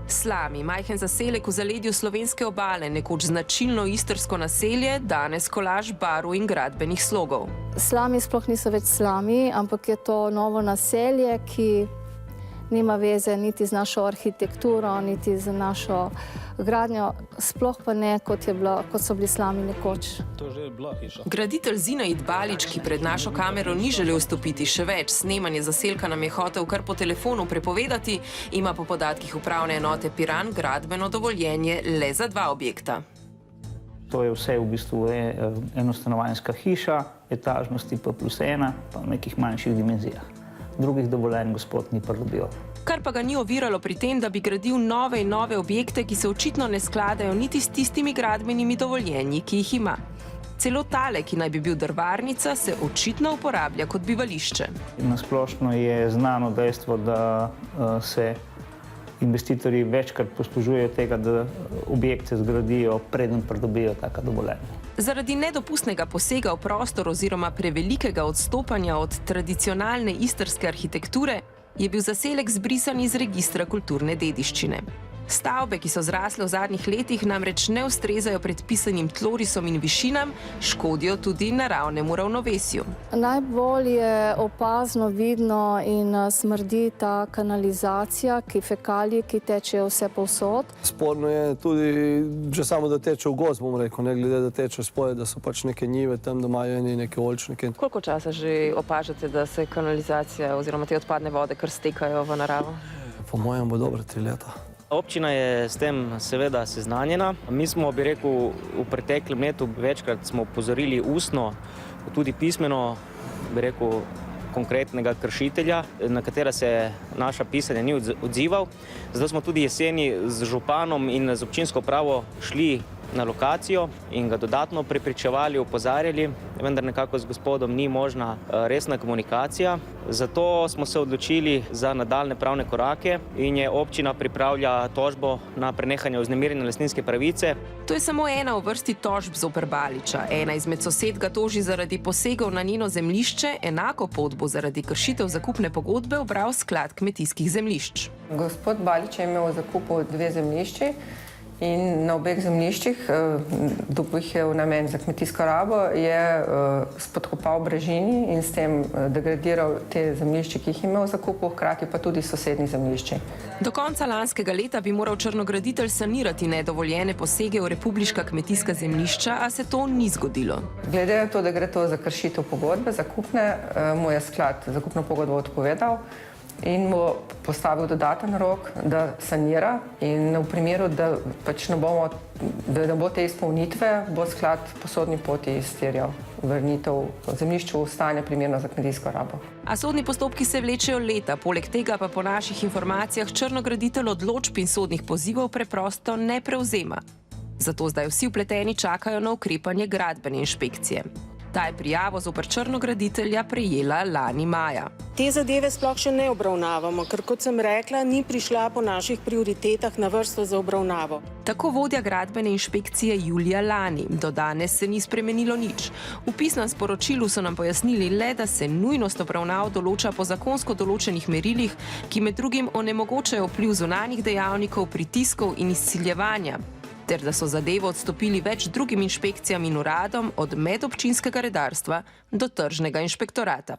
Slami, majhen zaselek v zaledju slovenske obale, nekoč značilno istrsko naselje, danes kolaž barv in gradbenih slogov. Slami sploh niso več slami, ampak je to novo naselje, ki nima veze niti z našo arhitekturo, niti z našo gradnjo, sploh pa ne, kot so bili slami nekoč. Graditelj Zinaid Balič, ki pred našo kamero ni želel vstopiti še več, snemanje zaselka nam je hotel kar po telefonu prepovedati, ima po podatkih upravne enote Piran gradbeno dovoljenje le za 2 objekta. To je vse v bistvu enostanovanjska hiša, etažnosti P+1, pa v nekih manjših dimenzijah. Drugih dovoljenj gospod ni pridobil. Kar pa ga ni oviralo pri tem, da bi gradil nove in nove objekte, ki se očitno ne skladajo niti s tistimi gradbenimi dovoljenji, ki jih ima. Celo tale, ki naj bi bil drvarnica, se očitno uporablja kot bivališče. Na splošno je znano dejstvo, da se investitorji večkrat poslužujejo tega, da objekte zgradijo, preden pridobijo taka dovoljenja. Zaradi nedopustnega posega v prostor oziroma prevelikega odstopanja od tradicionalne istrske arhitekture je bil zaselek zbrisan iz registra kulturne dediščine. Stavbe, ki so zrasle v zadnjih letih, namreč ne ustrezajo predpisanim tlorisom in višinam, škodijo tudi naravnemu ravnovesju. Najbolj je opazno vidno in smrdi ta kanalizacija, fekalije, ki tečejo vse povsod. Sporno je tudi, že samo da teče v gozd, bom rekel, ne glede, da teče spolje, da so pač neke njive tam, da imajo neke oljčnike. Koliko časa že opažate, da se kanalizacija oziroma te odpadne vode kar stekajo v naravo? Po mojem bo dobre 3 leta. Občina je s tem seveda seznanjena. Mi smo, bi rekel, v preteklem letu večkrat smo opozorili ustno, tudi pismeno, bi rekel, konkretnega kršitelja, na katera se naša pisanja ni odzival. Zato smo tudi jeseni z županom in z občinsko upravo šli na lokacijo in ga dodatno prepričevali, opozarjali, vendar nekako z gospodom ni možna resna komunikacija. Zato smo se odločili za nadaljne pravne korake in je občina pripravlja tožbo na prenehanje vznemirjene lastninske pravice. To je samo ena v vrsti tožb zoper Baliča. Ena izmed sosed ga toži zaradi posegov na njeno zemljišče, enako pot bo zaradi kršitev zakupne pogodbe ubral Sklad kmetijskih zemljišč. Gospod Balič je imel v zakupu 2 zemljišči in na obeh zemljiščih, dobil je v namen za kmetijsko rabo, je spodkopal brežini in s tem degradiral te zemljišče, ki jih je imel v zakupu, hkrati pa tudi sosednjih zemljišči. Do konca lanskega leta bi moral črnograditelj sanirati nedovoljene posege v republiška kmetijska zemljišča, a se to ni zgodilo. Glede na to, da gre to za kršitev pogodbe zakupne, mu je sklad zakupno pogodbo odpovedal in mu postavil dodaten rok, da sanira, in v primeru, da pač ne bo te izpolnitve, bo sklad po sodni poti izterjal vrnitev zemljišču v stanje primerno za kmetijsko rabo. A sodni postopki se vlečejo leta, poleg tega pa po naših informacijah črnograditelj odločb in sodnih pozivov preprosto ne prevzema. Zato zdaj vsi vpleteni čakajo na ukrepanje gradbene inšpekcije. Ta je prijavo zoper črnograditelja prejela lani maja. Te zadeve sploh še ne obravnavamo, ker, kot sem rekla, ni prišla po naših prioritetah na vrsto za obravnavo. Tako vodja gradbene inšpekcije julija lani. Do danes se ni spremenilo nič. V pisnem sporočilu so nam pojasnili le, da se nujnost obravnav določa po zakonsko določenih merilih, ki med drugim onemogočajo vpliv zunanjih dejavnikov, pritiskov in izsiljevanja, ter da so zadevo odstopili več drugim inšpekcijam in uradom, od medobčinskega redarstva do tržnega inšpektorata.